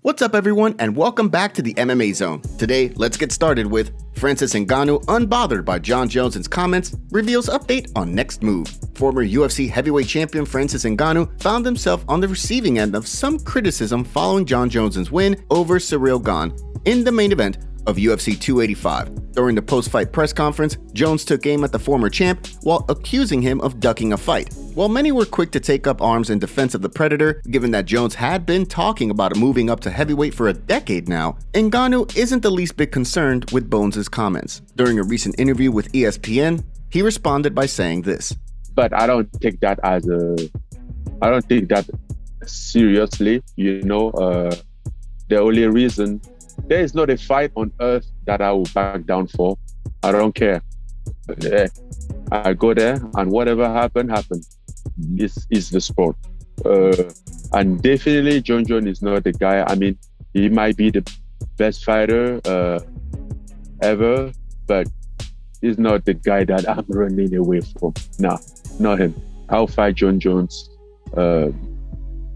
What's up everyone and welcome back to the MMA Zone. Today, let's get started with Francis Ngannou, unbothered by Jon Jones' comments, reveals update on next move. Former UFC heavyweight champion Francis Ngannou found himself on the receiving end of some criticism following Jon Jones' win over Ciryl Gane in the main event of UFC 285. During the post-fight press conference, Jones took aim at the former champ while accusing him of ducking a fight. While many were quick to take up arms in defense of the Predator, given that Jones had been talking about moving up to heavyweight for a decade now, Ngannou isn't the least bit concerned with Bones' comments. During a recent interview with ESPN, he responded by saying this. But I don't take that seriously, the only reason, there is not a fight on earth that I will back down for. I don't care. I go there and whatever happened. This is the sport. And definitely Jon Jones is not the guy. I mean, he might be the best fighter ever, but he's not the guy that I'm running away from. Nah, not him. I'll fight Jon Jones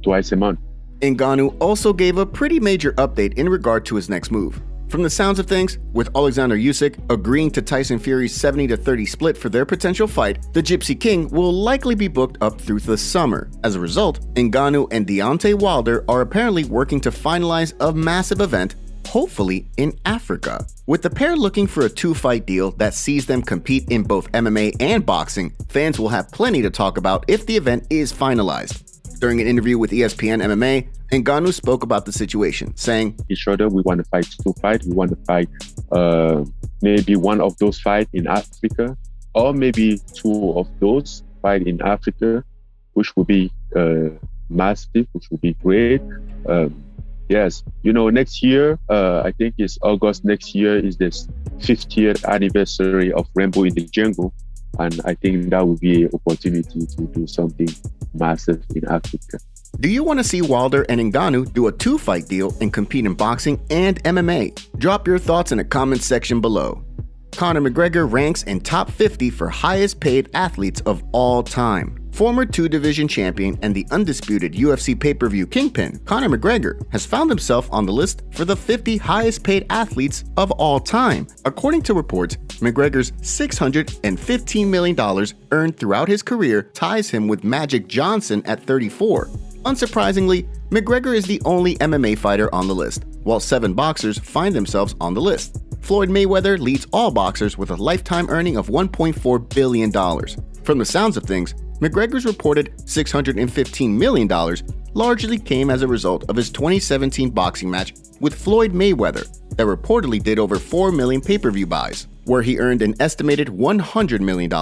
twice a month. Ngannou also gave a pretty major update in regard to his next move. From the sounds of things, with Alexander Usyk agreeing to Tyson Fury's 70-30 split for their potential fight, the Gypsy King will likely be booked up through the summer. As a result, Ngannou and Deontay Wilder are apparently working to finalize a massive event, hopefully in Africa. With the pair looking for a two-fight deal that sees them compete in both MMA and boxing, fans will have plenty to talk about if the event is finalized. During an interview with ESPN MMA, Ngannou spoke about the situation, saying, each other, we want to fight two fights. We want to fight maybe one of those fights in Africa, or maybe two of those fights in Africa, which would be massive, which would be great. Yes, next year, I think it's August next year, is this 50th anniversary of Rainbow in the Jungle. And I think that would be an opportunity to do something massive in Africa. Do you want to see Wilder and Ngannou do a two-fight deal and compete in boxing and MMA? Drop your thoughts in the comments section below. Conor McGregor ranks in top 50 for highest paid athletes of all time. Former two-division champion and the undisputed UFC pay-per-view kingpin, Conor McGregor has found himself on the list for the 50 highest paid athletes of all time. According to reports, McGregor's $615 million earned throughout his career ties him with Magic Johnson at 34. Unsurprisingly, McGregor is the only MMA fighter on the list, while 7 boxers find themselves on the list. Floyd Mayweather leads all boxers with a lifetime earning of $1.4 billion. From the sounds of things, McGregor's reported $615 million largely came as a result of his 2017 boxing match with Floyd Mayweather that reportedly did over 4 million pay-per-view buys, where he earned an estimated $100 million,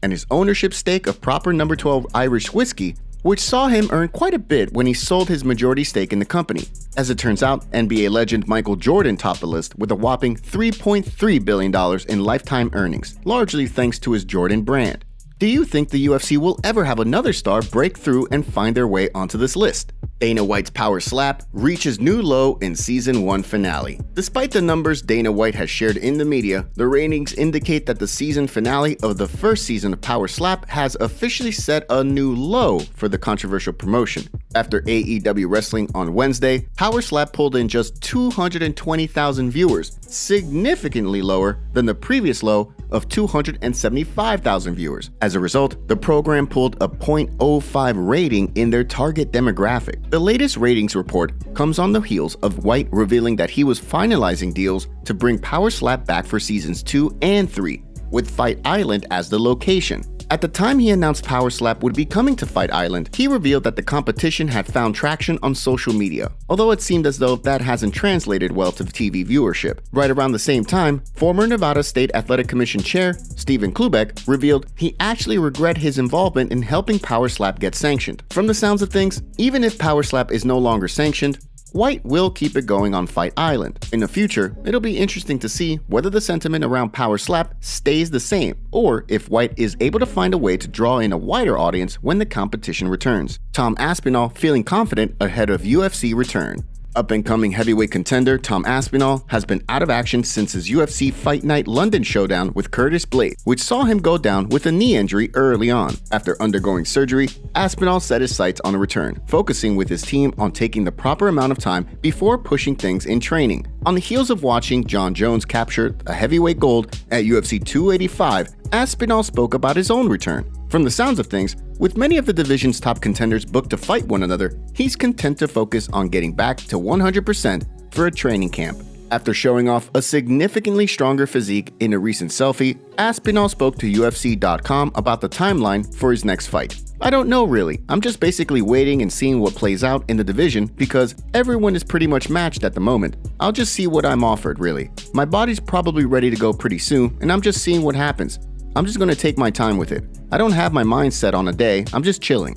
and his ownership stake of proper No. 12 Irish whiskey, which saw him earn quite a bit when he sold his majority stake in the company. As it turns out, NBA legend Michael Jordan topped the list with a whopping $3.3 billion in lifetime earnings, largely thanks to his Jordan brand. Do you think the UFC will ever have another star break through and find their way onto this list? Dana White's Power Slap reaches new low in Season 1 finale. Despite the numbers Dana White has shared in the media, the ratings indicate that the season finale of the first season of Power Slap has officially set a new low for the controversial promotion. After AEW Wrestling on Wednesday, Power Slap pulled in just 220,000 viewers, significantly lower than the previous low of 275,000 viewers. As a result, the program pulled a 0.05 rating in their target demographic. The latest ratings report comes on the heels of White revealing that he was finalizing deals to bring Power Slap back for seasons 2 and 3, with Fight Island as the location. At the time he announced Power Slap would be coming to Fight Island, he revealed that the competition had found traction on social media, although it seemed as though that hasn't translated well to TV viewership. Right around the same time, former Nevada State Athletic Commission Chair Stephen Klubeck revealed he actually regret his involvement in helping Power Slap get sanctioned. From the sounds of things, even if Power Slap is no longer sanctioned, White will keep it going on Fight Island. In the future, it'll be interesting to see whether the sentiment around Power Slap stays the same, or if White is able to find a way to draw in a wider audience when the competition returns. Tom Aspinall feeling confident ahead of UFC return. Up-and-coming heavyweight contender Tom Aspinall has been out of action since his UFC Fight Night London showdown with Curtis Blaydes, which saw him go down with a knee injury early on. After undergoing surgery, Aspinall set his sights on a return, focusing with his team on taking the proper amount of time before pushing things in training. On the heels of watching Jon Jones capture a heavyweight gold at UFC 285, Aspinall spoke about his own return. From the sounds of things, with many of the division's top contenders booked to fight one another, he's content to focus on getting back to 100% for a training camp. After showing off a significantly stronger physique in a recent selfie, Aspinall spoke to UFC.com about the timeline for his next fight. "I don't know really, I'm just basically waiting and seeing what plays out in the division because everyone is pretty much matched at the moment. I'll just see what I'm offered really. My body's probably ready to go pretty soon and I'm just seeing what happens. I'm just going to take my time with it. I don't have my mind set on a day, I'm just chilling."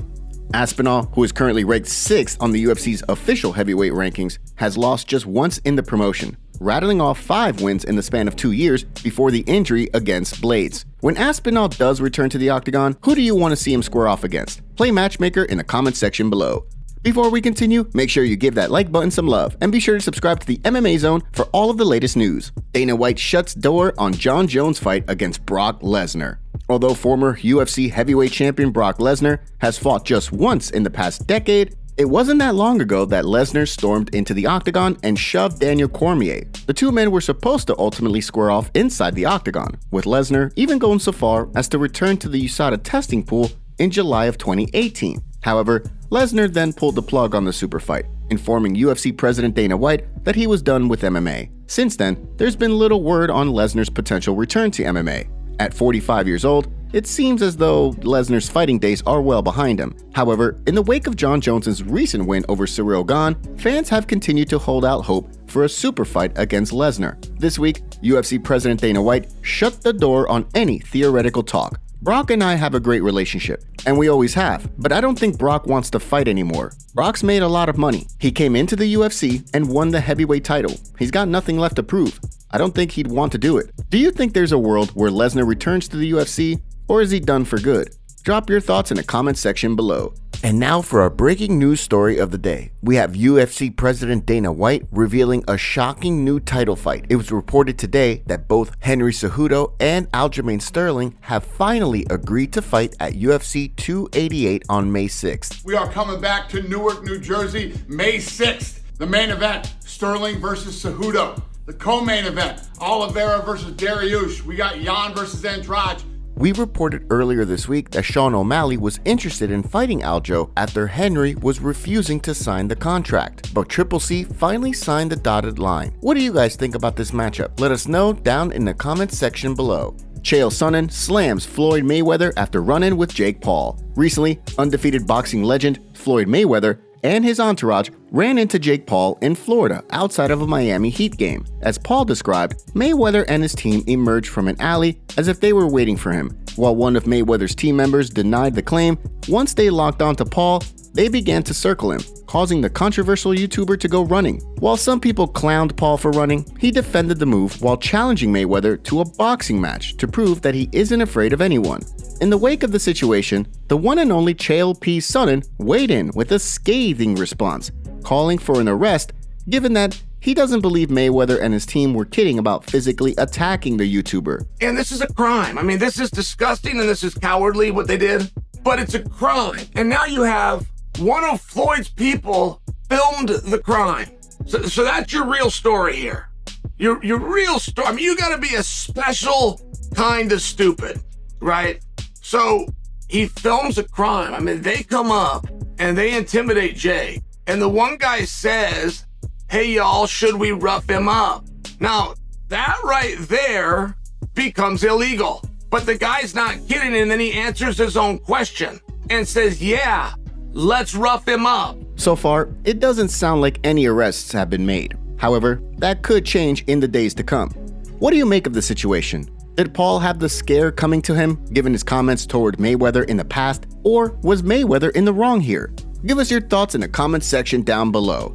Aspinall, who is currently ranked 6th on the UFC's official heavyweight rankings, has lost just once in the promotion, rattling off 5 wins in the span of 2 years before the injury against Blaydes. When Aspinall does return to the octagon, who do you want to see him square off against? Play matchmaker in the comment section below. Before we continue, make sure you give that like button some love and be sure to subscribe to the MMA Zone for all of the latest news. Dana White shuts door on Jon Jones' fight against Brock Lesnar. Although former UFC heavyweight champion Brock Lesnar has fought just once in the past decade, it wasn't that long ago that Lesnar stormed into the octagon and shoved Daniel Cormier. The two men were supposed to ultimately square off inside the octagon, with Lesnar even going so far as to return to the USADA testing pool in July of 2018. However, Lesnar then pulled the plug on the super fight, informing UFC President Dana White that he was done with MMA. Since then, there's been little word on Lesnar's potential return to MMA. At 45 years old, it seems as though Lesnar's fighting days are well behind him. However, in the wake of Jon Jones' recent win over Ciryl Gane, fans have continued to hold out hope for a super fight against Lesnar. This week, UFC President Dana White shut the door on any theoretical talk. "Brock and I have a great relationship, and we always have, but I don't think Brock wants to fight anymore. Brock's made a lot of money. He came into the UFC and won the heavyweight title. He's got nothing left to prove. I don't think he'd want to do it." Do you think there's a world where Lesnar returns to the UFC, or is he done for good? Drop your thoughts in the comment section below. And now for our breaking news story of the day. We have UFC President Dana White revealing a shocking new title fight. It was reported today that both Henry Cejudo and Aljamain Sterling have finally agreed to fight at UFC 288 on May 6th. We are coming back to Newark, New Jersey, May 6th. The main event, Sterling versus Cejudo. The co-main event, Oliveira versus Dariush. We got Jan versus Andrade. We reported earlier this week that Sean O'Malley was interested in fighting Aljo after Henry was refusing to sign the contract, but Triple C finally signed the dotted line. What do you guys think about this matchup? Let us know down in the comments section below. Chael Sonnen slams Floyd Mayweather after run-in with Jake Paul. Recently, undefeated boxing legend Floyd Mayweather and his entourage ran into Jake Paul in Florida outside of a Miami Heat game. As Paul described, Mayweather and his team emerged from an alley as if they were waiting for him. While one of Mayweather's team members denied the claim, once they locked onto Paul, they began to circle him, causing the controversial YouTuber to go running. While some people clowned Paul for running, he defended the move while challenging Mayweather to a boxing match to prove that he isn't afraid of anyone. In the wake of the situation, the one and only Chael Sonnen weighed in with a scathing response, calling for an arrest given that he doesn't believe Mayweather and his team were kidding about physically attacking the YouTuber. And this is a crime. I mean, this is disgusting and this is cowardly what they did, but it's a crime. And now you have one of Floyd's people filmed the crime. So that's your real story here. Your real story. I mean, you gotta be a special kind of stupid, right? So he films a crime. I mean, they come up and they intimidate Jay. And the one guy says, "Hey y'all, should we rough him up?" Now, that right there becomes illegal. But the guy's not kidding, and then he answers his own question and says, "Yeah, let's rough him up." So far, it doesn't sound like any arrests have been made. However, that could change in the days to come. What do you make of the situation? Did Paul have the scare coming to him, given his comments toward Mayweather in the past, or was Mayweather in the wrong here? Give us your thoughts in the comments section down below.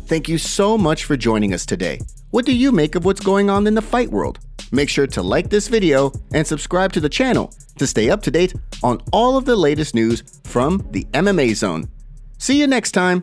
Thank you so much for joining us today. What do you make of what's going on in the fight world? Make sure to like this video and subscribe to the channel to stay up to date on all of the latest news from the MMA Zone. See you next time.